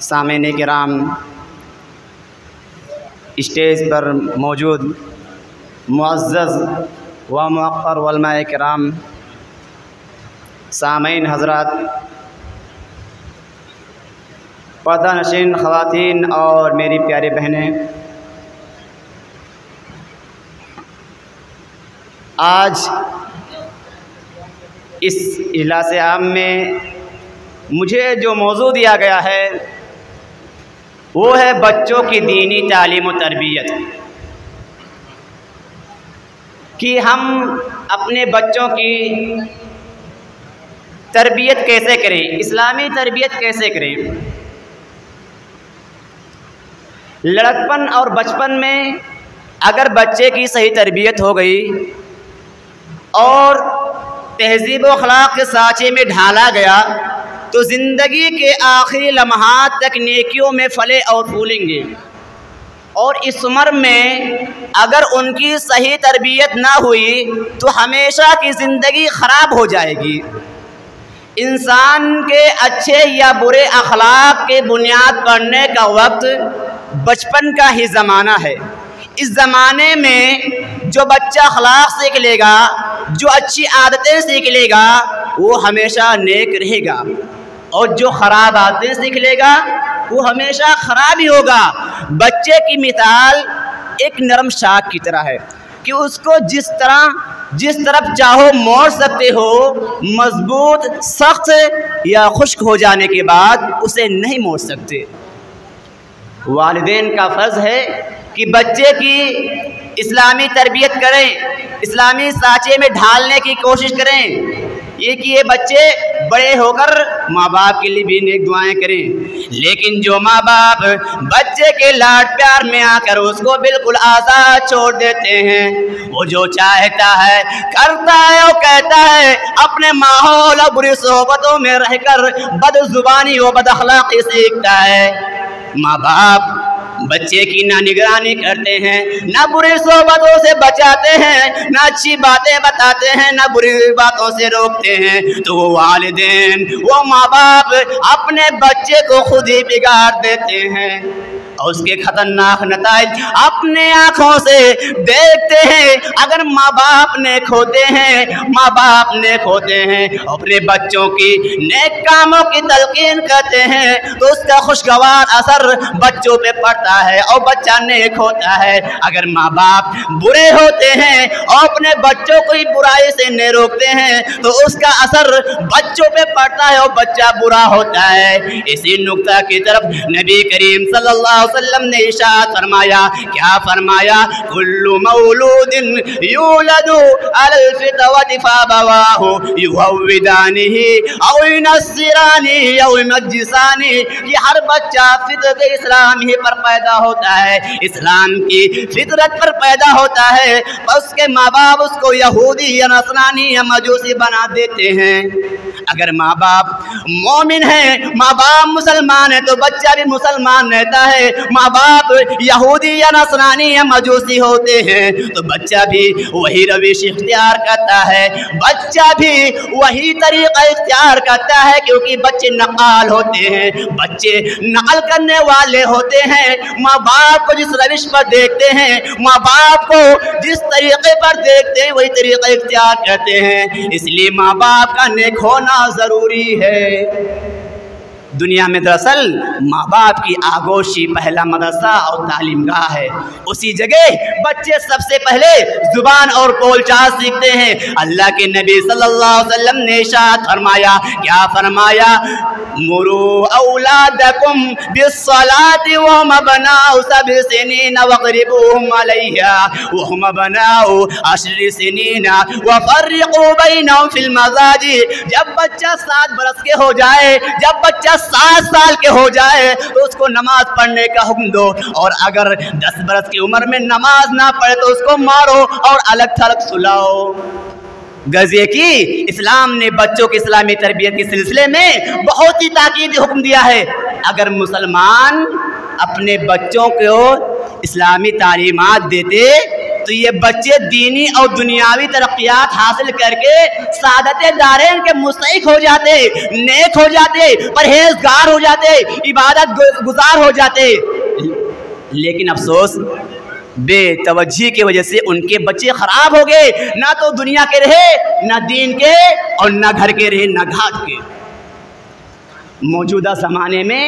सामईन किराम, स्टेज पर मौजूद मुअज़्ज़ज़ व मुअक्कर उलमाए किराम, सामईन हज़रात, पर्दा नशीन ख़वातीन और मेरी प्यारी बहनें, आज इस इजलास आम में मुझे जो मौजू दिया गया है वो है बच्चों की दीनी तालीम और तरबियत, कि हम अपने बच्चों की तरबियत कैसे करें, इस्लामी तरबियत कैसे करें। लड़कपन और बचपन में अगर बच्चे की सही तरबियत हो गई और तहज़ीब व अखलाक के सांचे में ढाला गया तो ज़िंदगी के आखिरी लम्हात तक नेकियों में फले और फूलेंगे। और इस उम्र में अगर उनकी सही तरबियत ना हुई तो हमेशा की ज़िंदगी ख़राब हो जाएगी। इंसान के अच्छे या बुरे अखलाक के बुनियाद पड़ने का वक्त बचपन का ही ज़माना है। इस ज़माने में जो बच्चा अखलाक सीख लेगा, जो अच्छी आदतें सीख लेगा, वो हमेशा नेक रहेगा, और जो ख़राब आदतें सीख लेगा वो हमेशा ख़राब ही होगा। बच्चे की मिसाल एक नरम शाख की तरह है कि उसको जिस तरफ चाहो मोड़ सकते हो, मजबूत, सख्त या खुश्क हो जाने के बाद उसे नहीं मोड़ सकते। वालिदैन का फ़र्ज़ है कि बच्चे की इस्लामी तरबियत करें, इस्लामी सांचे में ढालने की कोशिश करें, ये कि ये बच्चे बड़े होकर माँ बाप के लिए भी नेक दुआएं करें। लेकिन जो माँ बाप बच्चे के लाड प्यार में आकर उसको बिल्कुल आज़ाद छोड़ देते हैं, वो जो चाहता है करता है और कहता है, अपने माहौल और बुरी सोहबतों में रहकर बदजुबानी व बदअखलाक़ी सीखता है। माँ बाप बच्चे की ना निगरानी करते हैं, ना बुरी सोबतों से बचाते हैं, ना अच्छी बातें बताते हैं, ना बुरी बातों से रोकते हैं, तो वो वालिदैन, वो माँ बाप अपने बच्चे को खुद ही बिगाड़ देते हैं और उसके खतरनाक नताइज अपने आँखों से देखते हैं। अगर माँ बाप नेक होते हैं, अपने बच्चों की नेक कामों की तलकीन करते हैं तो उसका खुशगवार असर बच्चों पे पड़ता है और बच्चा नेक होता है। अगर माँ बाप बुरे होते हैं और अपने बच्चों को ही बुराई से नहीं रोकते हैं तो उसका असर बच्चों पे पड़ता है और बच्चा बुरा होता है। इसी नुक्ता की तरफ नबी करीम सल्लल्लाहु अलैहि वसल्लम ने इरशाद फरमाया, क्या फरमाया, कुल्लु मौलूदिन यूलदु अलल फितरति फअबवाहु युहव्विदानिही औ युनस्सिरानी औ युमज्जिसानी, कि हर बच्चा फितरत इस्लामी पर पैदा होता है, इस्लाम की फितरत पर पैदा होता है, उसके माँ बाप उसको यहूदी या नसरानी या मजूसी बना देते हैं। अगर माँ बाप मोमिन है, माँ बाप मुसलमान है तो बच्चा भी मुसलमान रहता है। माँ बाप यहूदी या नसरानी या मजूसी होते हैं तो बच्चा भी वही रविश इख्तियार करता है, बच्चा भी वही तरीक़ा इख्तियार करता है, क्योंकि बच्चे नक़ाल होते हैं, बच्चे नक़ल करने वाले होते हैं। माँ बाप को जिस रविश पर देखते हैं, माँ बाप को जिस तरीक़े पर देखते हैं वही तरीक़ा इख्तियार करते हैं। इसलिए माँ बाप का नेक होना ज़रूरी है। दुनिया में दरअसल माँ बाप की आगोशी पहला मदरसा और तालीम गाह है। उसी जगह बच्चे सबसे पहले ज़ुबान और बोलचाल सीखते हैं। अल्लाह के नबी सल्लल्लाहु अलैहि वसल्लम ने इरशाद फरमाया, क्या फरमाया, मुरू औलादकुम बिस्सलाति वहुम अबनाउ सब'i सिनीन वक़रिबूहुम अलैहा वहुम अबनाउ अशरि सिनीन वफ़र्रिक़ू बैनहुम फिल मज़ाजी। जब बच्चा 7 बरस के हो जाए, जब बच्चा 7 साल के हो जाए तो उसको नमाज पढ़ने का हुक्म दो, और अगर 10 बरस की उम्र में नमाज ना पढ़े तो उसको मारो और अलग थलग सुलाओ। गज़े की इस्लाम ने बच्चों की इस्लामी तरबियत के सिलसिले में बहुत ही ताकीदी हुक्म दिया है। अगर मुसलमान अपने बच्चों को इस्लामी तालीमात देते तो ये बच्चे दीनी और दुनियावी तरक्कियात हासिल करके सादत दारैन के मुस्तहिक हो जाते, नेक हो जाते, परहेजगार हो जाते, इबादत गुजार हो जाते। लेकिन अफसोस बेतवज्जी की वजह से उनके बच्चे खराब हो गए, ना तो दुनिया के रहे, ना दीन के, और ना घर के रहे, ना घाट के। मौजूदा ज़माने में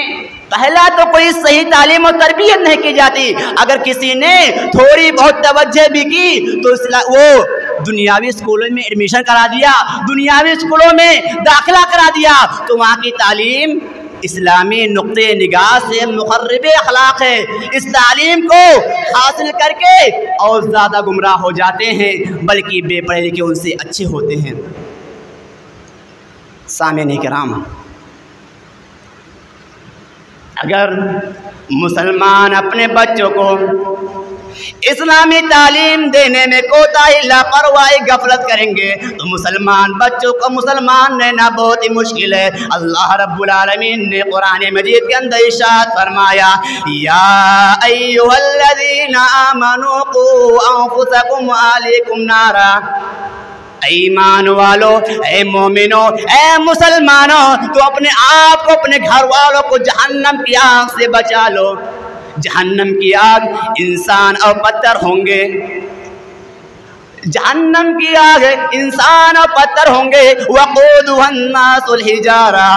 पहला तो कोई सही तालीम और तरबियत नहीं की जाती। अगर किसी ने थोड़ी बहुत तवज्जो भी की तो वो दुनियावी स्कूलों में एडमिशन करा दिया, दुनियावी स्कूलों में दाखिला करा दिया, तो वहाँ की तालीम इस्लामी नुक्ते निगाह से मुखर्रिब अखलाक है। इस तालीम को हासिल करके और ज़्यादा गुमराह हो जाते हैं, बल्कि बेपढ़े लिखे उनसे अच्छे होते हैं। सामईन किराम, अगर मुसलमान अपने बच्चों को इस्लामी तालीम देने में कोताही, लापरवाही, गफलत करेंगे तो मुसलमान बच्चों को मुसलमान रहना बहुत ही मुश्किल है। अल्लाह रब्बुल आलमीन ने कुरान मजीद के अंदर इरशाद फरमाया, या अय्युहल्लज़ीना आमनू क़ू अंफुसकुम व अहलीकुम नारा। ईमान वालों, ए मोमिनों, ए मुसलमानों, तो अपने आप को, अपने घर वालों को जहन्नम की आग से बचा लो। जहन्नम की आग इंसान और पत्थर होंगे, जहन्नम की आग इंसान और पत्थर होंगे। वक़ूदुहन नासुल हिजारा,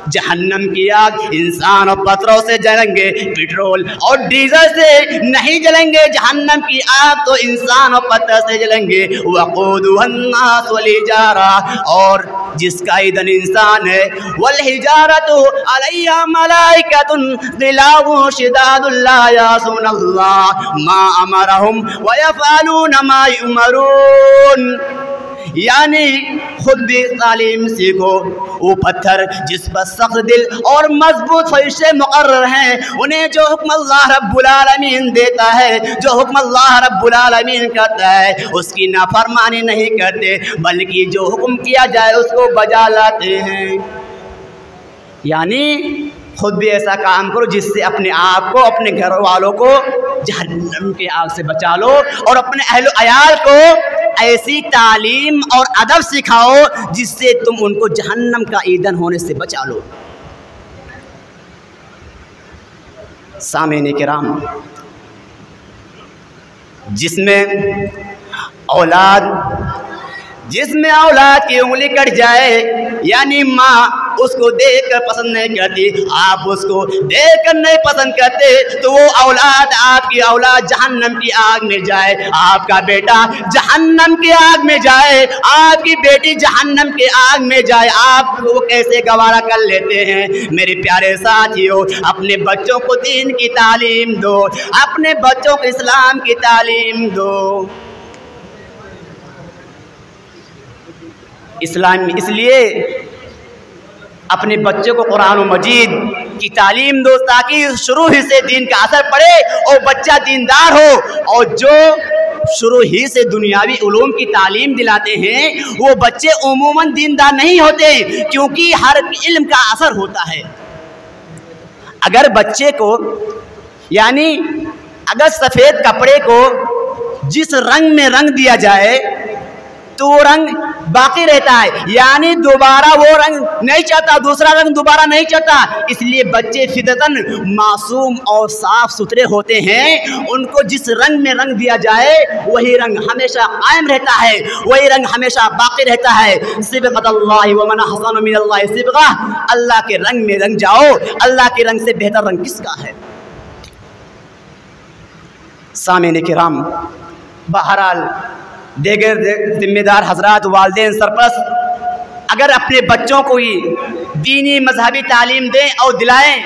जहन्नम की आग इंसान और पत्थरों से जलेंगे, पेट्रोल और डीजल से नहीं जलेंगे। जहन्नम की आग तो इंसान और पत्थर से जलेंगे। वक़ूदुहन नासुल हिजारा, और जिसका ईंधन इंसान है, वल हिजारतु अलैहा मलाइकतुन गिलाज़ुन शिदादुन ला यासूनल्लाह मा अमरहुम व यफ़अलून मा युमरून। यानी खुद भी तालीम सीखो। वो पत्थर जिस पर सख्त दिल और मजबूत ख्वाहिशें मुकर्रर हैं, उन्हें जो हुक्म अल्लाह रब्बुल आलमीन देता है, जो हुक्म अल्लाह रब्बुल आलमीन करता है, उसकी नाफरमानी नहीं करते, बल्कि जो हुक्म किया जाए उसको बजा लाते हैं। यानी खुद भी ऐसा काम करो जिससे अपने आप को, अपने घर वालों को जहन्नम के आग से बचा लो, और अपने अहल अयाल को ऐसी तालीम और अदब सिखाओ जिससे तुम उनको जहन्नम का ईंधन होने से बचा लो। सामईन किराम, जिसमें औलाद की उंगली कट जाए, यानी माँ उसको देखकर पसंद नहीं करती, आप उसको देखकर नहीं पसंद करते, तो वो औलाद, आपकी औलाद जहन्नम की आग में जाए, आपका बेटा जहन्नम की आग में जाए, आपकी बेटी जहन्नम की आग में जाए, आप वो कैसे गवारा कर लेते हैं? मेरे प्यारे साथियों, अपने बच्चों को दीन की तालीम दो, अपने बच्चों को इस्लाम की तालीम दो। इस्लाम इसलिए अपने बच्चों को कुरान और मजीद की तालीम दो, ताकि शुरू ही से दीन का असर पड़े और बच्चा दीनदार हो। और जो शुरू ही से दुनियावी उलूम की तालीम दिलाते हैं, वो बच्चे उमूमन दीनदार नहीं होते, क्योंकि हर इल्म का असर होता है। अगर बच्चे को, यानी अगर सफ़ेद कपड़े को जिस रंग में रंग दिया जाए तो वो रंग बाकी रहता है, यानी दोबारा वो रंग नहीं चाहता, दूसरा रंग दोबारा नहीं चाहता। इसलिए बच्चे फितरतन मासूम और साफ सुथरे होते हैं, उनको जिस रंग में रंग दिया जाए वही रंग हमेशा कायम रहता है, वही रंग हमेशा बाकी रहता है। सिबग़तुल्लाहि व मन अहसनु मिनल्लाहि सिबग़ा, अल्लाह के रंग में रंग जाओ, अल्लाह के रंग से बेहतर रंग किसका है? सामईन किराम, बहरहाल देगर जिम्मेदार हजरात, वालिदैन, सरपरस्त अगर अपने बच्चों को ही दीनी मजहबी तालीम दें और दिलाएं,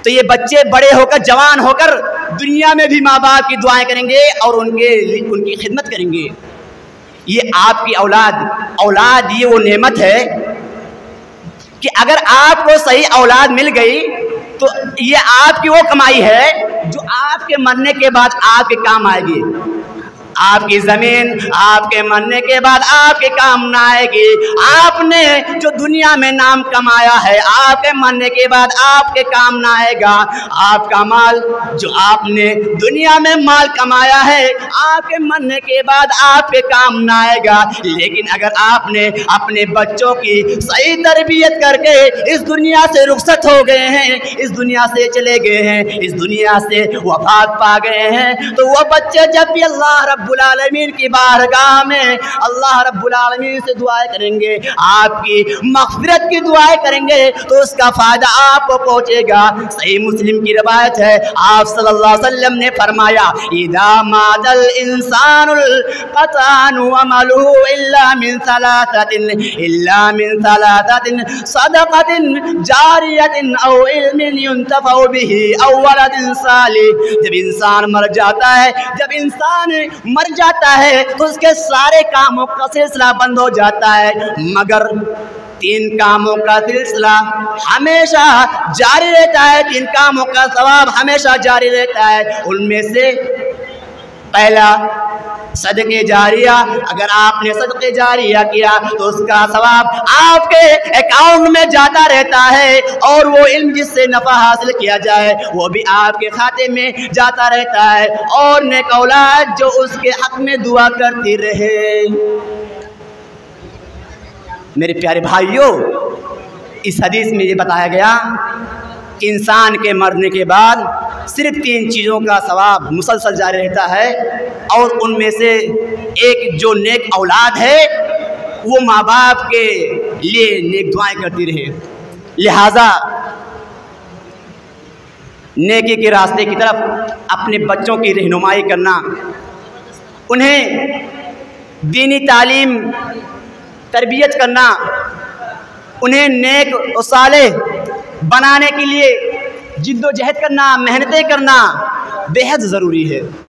तो ये बच्चे बड़े होकर, जवान होकर दुनिया में भी माँ बाप की दुआएं करेंगे और उनकी खिदमत करेंगे। ये आपकी औलाद ये वो नेमत है कि अगर आपको सही औलाद मिल गई तो ये आपकी वो कमाई है जो आपके मरने के बाद आपके काम आएगी। आपकी ज़मीन आपके मरने के बाद आपके काम ना आएगी। आपने जो दुनिया में नाम कमाया है आपके मरने के बाद आपके काम ना आएगा। आपका माल जो आपने दुनिया में माल कमाया है आपके मरने के बाद आपके काम ना आएगा। लेकिन अगर आपने अपने बच्चों की सही तरबियत करके इस दुनिया से रुखसत हो गए हैं, इस दुनिया से चले गए हैं, इस दुनिया से वफात पा गए हैं, तो वो बच्चे जब भी अल्लाह रब्बुल आलमीन की बारगाह में अल्लाह रब्बुल आलमीन से दुआएं करेंगे, आपकी मग़फ़िरत की दुआएं करेंगे, तो उसका फ़ायदा आपको पहुँचेगा। सही मुस्लिम की रवायत है, आप सल्लल्लाहु अलैहि वसल्लम ने फरमाया, इज़ा मातल इंसानुल क़तानु अमलुहु इल्ला मिन सलासतिन सदक़तिन जारियतिन औ इल्मिन युंतफ़उ बिही औ वलदिन सालिह। जब इंसान मर जाता है, जब इंसान मर जाता है तो उसके सारे कामों का सिलसिला बंद हो जाता है, मगर 3 कामों का सिलसिला हमेशा जारी रहता है, 3 कामों का सवाब हमेशा जारी रहता है। उनमें से पहला सदक़े जारिया। अगर आपने सदक़े जारिया किया तो उसका सवाब आपके अकाउंट में जाता रहता है, और वो इल्म जिससे नफ़ा हासिल किया जाए वो भी आपके खाते में जाता रहता है, और नेक औलाद जो उसके हक़ में दुआ करती रहे। मेरे प्यारे भाइयों, इस हदीस में ये बताया गया कि इंसान के मरने के बाद सिर्फ 3 चीज़ों का सवाब मुसलसल जारी रहता है, और उनमें से एक जो नेक औलाद है वो माँ बाप के लिए नेक दुआएं करती रहे। लिहाजा नेकी के रास्ते की तरफ अपने बच्चों की रहनुमाई करना, उन्हें दीनी तालीम तरबियत करना, उन्हें नेक और सालेह बनाने के लिए जिद्दोजहद करना, मेहनतें करना बेहद ज़रूरी है।